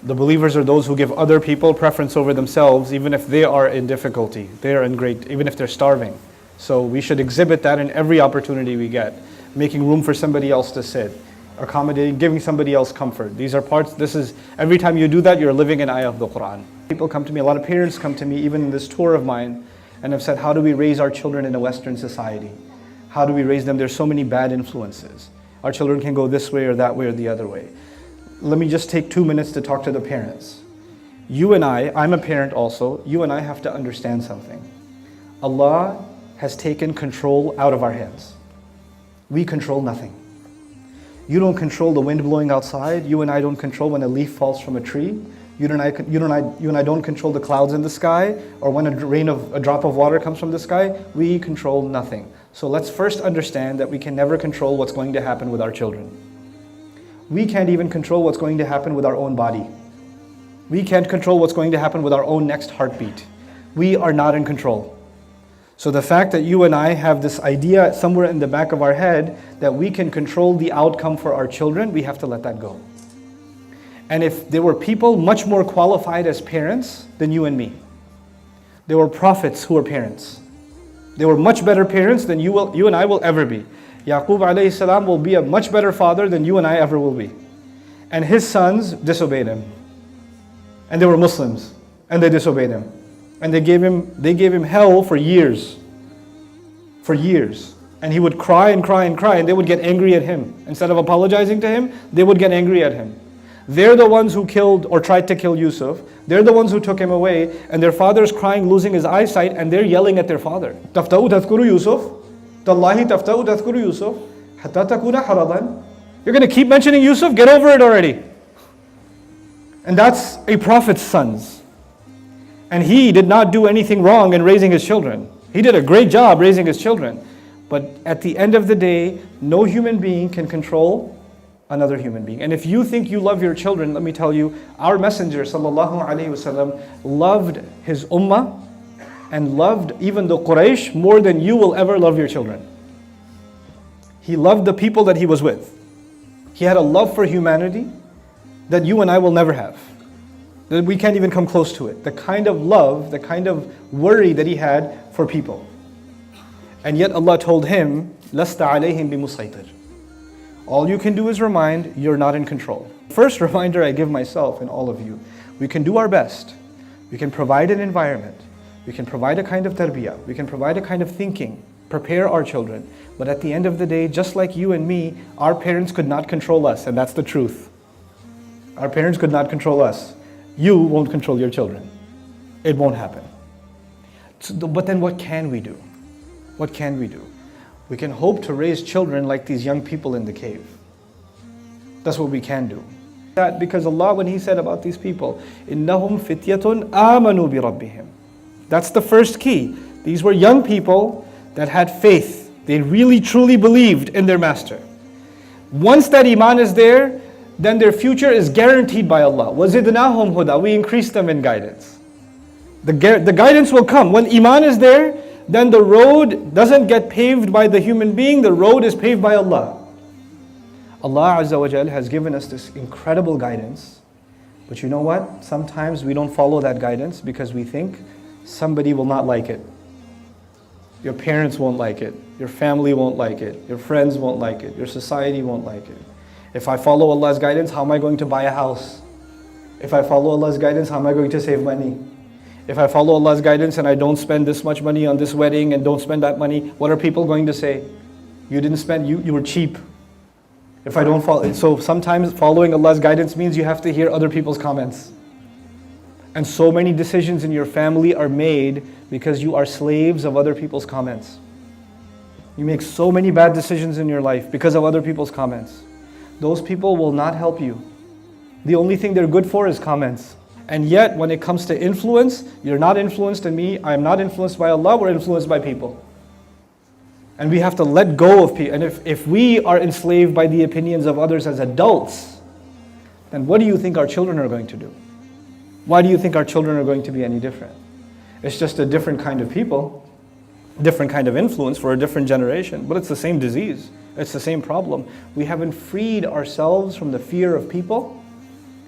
The believers are those who give other people preference over themselves, even if they are in difficulty, they are in even if they're starving. So we should exhibit that in every opportunity we get. Making room for somebody else to sit, accommodating, giving somebody else comfort. These are parts, every time you do that, you're living an ayah of the Qur'an. People come to me, a lot of parents come to me, even in this tour of mine, and have said, how do we raise our children in a Western society? How do we raise them? There's so many bad influences. Our children can go this way or that way or the other way. Let me just take 2 minutes to talk to the parents. You and I'm a parent also, you and I have to understand something. Allah has taken control out of our hands. We control nothing. You don't control the wind blowing outside. You and I don't control when a leaf falls from a tree. You and I don't control the clouds in the sky, or when a drop of water comes from the sky. We control nothing. So let's first understand that we can never control what's going to happen with our children. We can't even control what's going to happen with our own body. We can't control what's going to happen with our own next heartbeat. We are not in control. So the fact that you and I have this idea somewhere in the back of our head that we can control the outcome for our children, we have to let that go. And if there were people much more qualified as parents than you and me, there were prophets who were parents. They were much better parents than you and I will ever be. Yaqub alayhi salam will be a much better father than you and I ever will be. And his sons disobeyed him. And they were Muslims, and they disobeyed him. And they gave him hell for years. For years. And he would cry and cry and cry, and they would get angry at him. Instead of apologizing to him, they would get angry at him. They're the ones who killed or tried to kill Yusuf. They're the ones who took him away, and their father's crying, losing his eyesight, and they're yelling at their father. Tafta'u tadhkuru Yusuf? Tallahi tafta'u tadhkuru Yusuf? Hatta takuna haradan? You're going to keep mentioning Yusuf? Get over it already. And that's a prophet's sons. And he did not do anything wrong in raising his children. He did a great job raising his children. But at the end of the day, no human being can control another human being. And if you think you love your children, let me tell you, our Messenger ﷺ loved his ummah and loved even the Quraysh more than you will ever love your children. He loved the people that he was with. He had a love for humanity that you and I will never have. That we can't even come close to it. The kind of love, the kind of worry that he had for people. And yet Allah told him, لَسْتَ عَلَيْهِمْ بِمُسَيْطِرٍ. All you can do is remind, you're not in control. First reminder I give myself and all of you, we can do our best. We can provide an environment. We can provide a kind of tarbiyah. We can provide a kind of thinking, prepare our children. But at the end of the day, just like you and me, our parents could not control us, and that's the truth. Our parents could not control us. You won't control your children. It won't happen. But then what can we do? What can we do? We can hope to raise children like these young people in the cave. That's what we can do. That because Allah, when He said about these people, إِنَّهُمْ فِتْيَةٌ آمَنُوا بِرَبِّهِمْ. That's the first key. These were young people that had faith. They really truly believed in their master. Once that iman is there, then their future is guaranteed by Allah. وَزِدْنَاهُمْ هُدًى. We increase them in guidance. The guidance will come. When iman is there, then the road doesn't get paved by the human being, the road is paved by Allah. Allah Azza wa Jal has given us this incredible guidance. But you know what? Sometimes we don't follow that guidance because we think somebody will not like it. Your parents won't like it. Your family won't like it. Your friends won't like it. Your society won't like it. If I follow Allah's guidance, how am I going to buy a house? If I follow Allah's guidance, how am I going to save money? If I follow Allah's guidance and I don't spend this much money on this wedding and don't spend that money, what are people going to say? You didn't spend, you were cheap. If I don't follow, so sometimes following Allah's guidance means you have to hear other people's comments. And so many decisions in your family are made because you are slaves of other people's comments. You make so many bad decisions in your life because of other people's comments. Those people will not help you. The only thing they're good for is comments. And yet, when it comes to influence, you're not influenced in me, I am not influenced by Allah, we're influenced by people. And we have to let go of people. And if we are enslaved by the opinions of others as adults, then what do you think our children are going to do? Why do you think our children are going to be any different? It's just a different kind of people, different kind of influence for a different generation, but it's the same disease. It's the same problem. We haven't freed ourselves from the fear of people,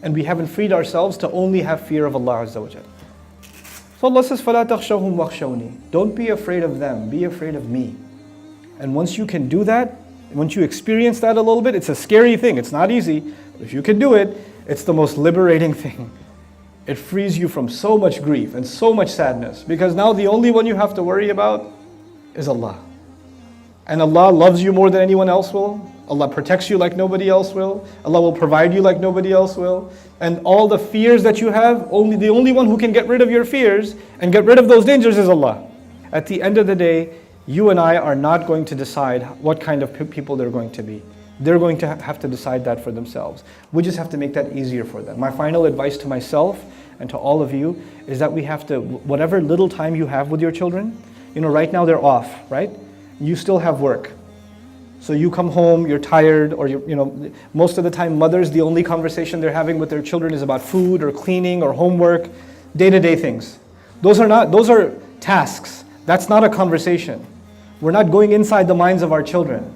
And we haven't freed ourselves to only have fear of Allah Azza wa Jal. So Allah says, فَلَا تَخْشَوْهُمْ وَخْشَوْنِي. Don't be afraid of them, be afraid of me. And once you can do that, once you experience that a little bit, it's a scary thing, it's not easy. If you can do it, it's the most liberating thing. It frees you from so much grief and so much sadness, because now the only one you have to worry about is Allah. And Allah loves you more than anyone else will. Allah protects you like nobody else will. Allah will provide you like nobody else will. And all the fears that you have, the only one who can get rid of your fears and get rid of those dangers is Allah. At the end of the day, you and I are not going to decide what kind of people they're going to be. They're going to have to decide that for themselves. We just have to make that easier for them. My final advice to myself and to all of you is that we have to, whatever little time you have with your children, right now they're off, right? You still have work. So you come home, you're tired, or most of the time mothers, the only conversation they're having with their children is about food or cleaning or homework, day-to-day things. Those are tasks. That's not a conversation. We're not going inside the minds of our children.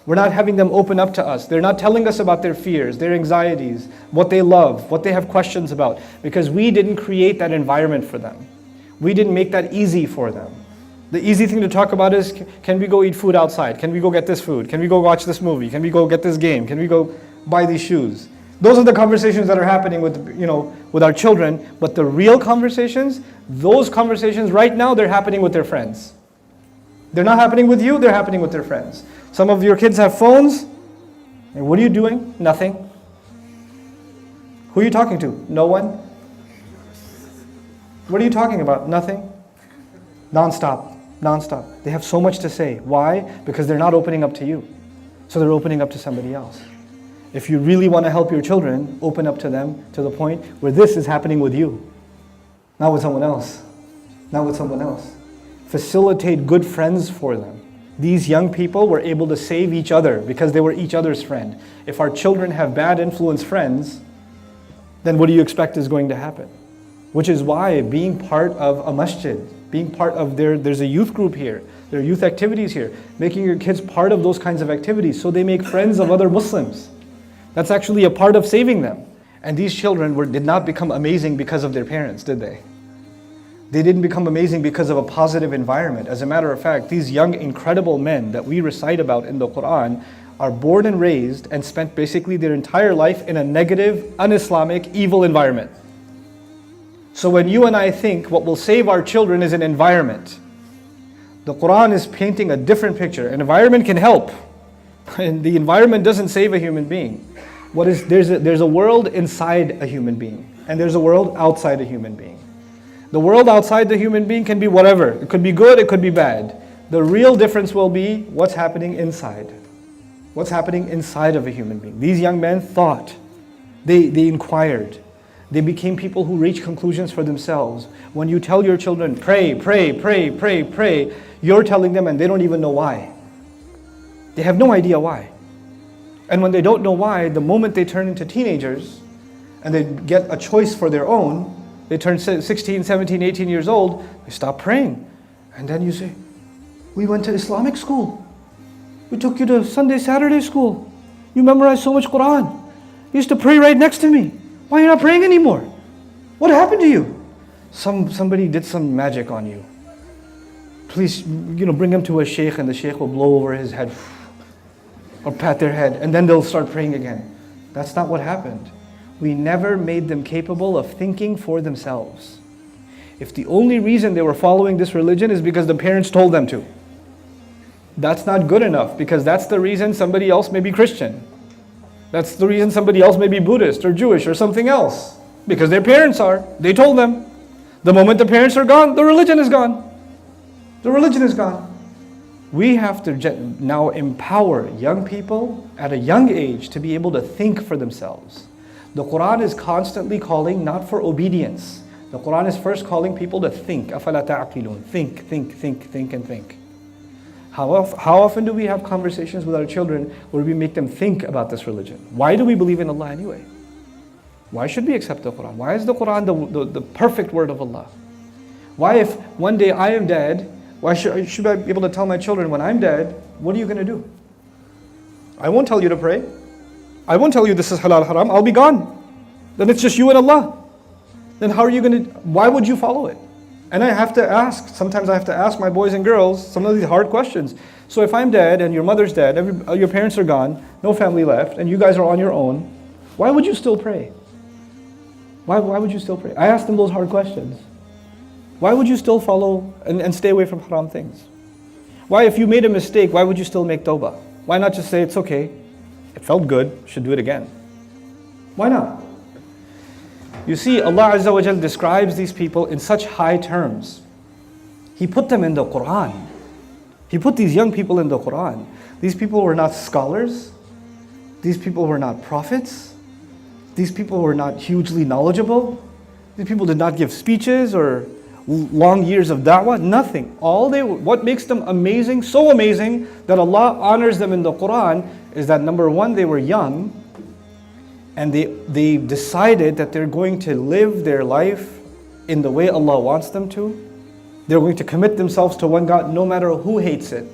We're not having them open up to us. They're not telling us about their fears, their anxieties, what they love, what they have questions about, because we didn't create that environment for them. We didn't make that easy for them. The easy thing to talk about is, can we go eat food outside? Can we go get this food? Can we go watch this movie? Can we go get this game? Can we go buy these shoes? Those are the conversations that are happening with our children. But the real conversations, those conversations right now, they're happening with their friends. They're not happening with you, they're happening with their friends. Some of your kids have phones. And what are you doing? Nothing. Who are you talking to? No one. What are you talking about? Nothing. Non-stop. They have so much to say. Why? Because they're not opening up to you. So they're opening up to somebody else. If you really want to help your children, open up to them to the point where this is happening with you. Not with someone else. Not with someone else. Facilitate good friends for them. These young people were able to save each other because they were each other's friend. If our children have bad influence friends, then what do you expect is going to happen? Which is why being part of a masjid, being part of there's a youth group here, there are youth activities here, making your kids part of those kinds of activities so they make friends of other Muslims. That's actually a part of saving them. And these children did not become amazing because of their parents, did they? They didn't become amazing because of a positive environment. As a matter of fact, these young, incredible men that we recite about in the Qur'an are born and raised and spent basically their entire life in a negative, un-Islamic, evil environment. So when you and I think what will save our children is an environment, the Qur'an is painting a different picture. An environment can help, and the environment doesn't save a human being. There's a world inside a human being, and there's a world outside a human being. The world outside the human being can be whatever. It could be good, it could be bad. The real difference will be what's happening inside. What's happening inside of a human being. These young men thought, they inquired. They became people who reach conclusions for themselves. When you tell your children, pray, pray, pray, pray, pray, you're telling them and they don't even know why. They have no idea why. And when they don't know why, the moment they turn into teenagers and they get a choice for their own, they turn 16, 17, 18 years old, they stop praying. And then you say, we went to Islamic school. We took you to Sunday, Saturday school. You memorized so much Qur'an. You used to pray right next to me. Why are you not praying anymore? What happened to you? Somebody did some magic on you. Please, bring him to a sheikh and the sheikh will blow over his head or pat their head and then they'll start praying again. That's not what happened. We never made them capable of thinking for themselves. If the only reason they were following this religion is because the parents told them to, that's not good enough, because that's the reason somebody else may be Christian. That's the reason somebody else may be Buddhist or Jewish or something else. Because their parents are. They told them. The moment the parents are gone, the religion is gone. The religion is gone. We have to now empower young people at a young age to be able to think for themselves. The Qur'an is constantly calling not for obedience. The Qur'an is first calling people to think. أَفَلَا تَعْقِلُونَ Think, and think. How often do we have conversations with our children where we make them think about this religion? Why do we believe in Allah anyway? Why should we accept the Qur'an? Why is the Qur'an the perfect word of Allah? Why, if one day I am dead, why should I be able to tell my children, when I'm dead, what are you going to do? I won't tell you to pray. I won't tell you this is halal haram. I'll be gone. then it's just you and Allah. Then how are you going to, why would you follow it? And I have to ask, sometimes I have to ask my boys and girls some of these hard questions. So if I'm dead and your mother's dead, your parents are gone, no family left, and you guys are on your own, why would you still pray? Why would you still pray? I asked them those hard questions. Why would you still follow and stay away from haram things? Why, if you made a mistake, why would you still make tawbah? Why not just say, it's okay, it felt good, should do it again? Why not? You see, Allah Azza wa Jal describes these people in such high terms. He put them in the Qur'an. He put these young people in the Qur'an. These people were not scholars. These people were not prophets. These people were not hugely knowledgeable. These people did not give speeches or long years of da'wah, nothing. What makes them amazing, so amazing that Allah honors them in the Qur'an is that number one, they were young, and they decided that they're going to live their life in the way Allah wants them to. They're going to commit themselves to one God no matter who hates it.